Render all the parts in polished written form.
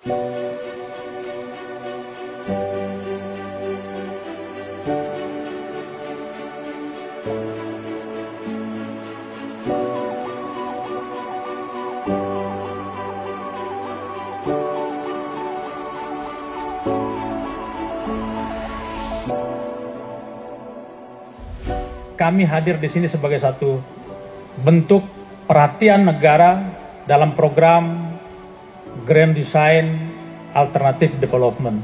Kami hadir di sini sebagai satu bentuk perhatian negara dalam program Grand Design Alternative Development.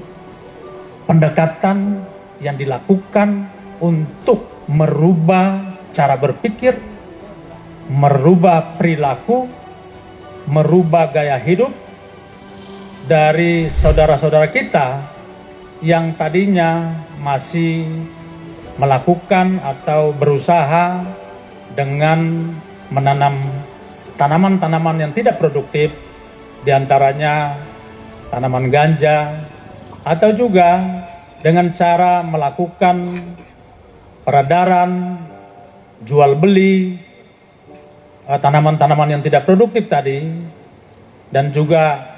Pendekatan yang dilakukan untuk merubah cara berpikir, merubah perilaku, merubah gaya hidup dari saudara-saudara kita yang tadinya masih melakukan atau berusaha dengan menanam tanaman-tanaman yang tidak produktif, diantaranya tanaman ganja, atau juga dengan cara melakukan peredaran, jual beli tanaman-tanaman yang tidak produktif tadi, dan juga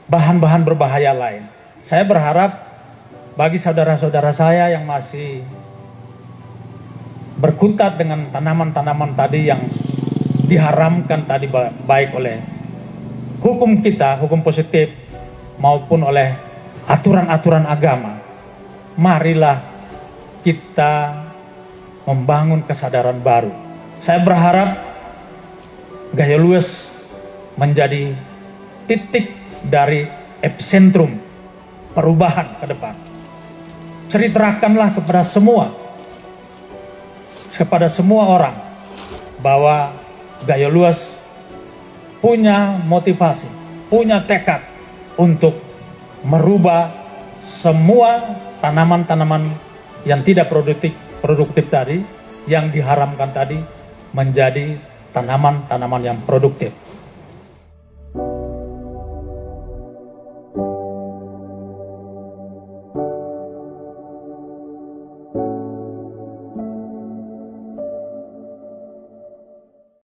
bahan-bahan berbahaya lain. Saya berharap bagi saudara-saudara saya yang masih berkutat dengan tanaman-tanaman tadi yang diharamkan tadi, baik oleh hukum kita, hukum positif, maupun oleh aturan-aturan agama, marilah kita membangun kesadaran baru. Saya berharap Gayo Lues menjadi titik dari epicentrum perubahan ke depan. Ceritakanlah kepada semua orang bahwa Gayo Lues punya motivasi, punya tekad untuk merubah semua tanaman-tanaman yang tidak produktif tadi, yang diharamkan tadi, menjadi tanaman-tanaman yang produktif.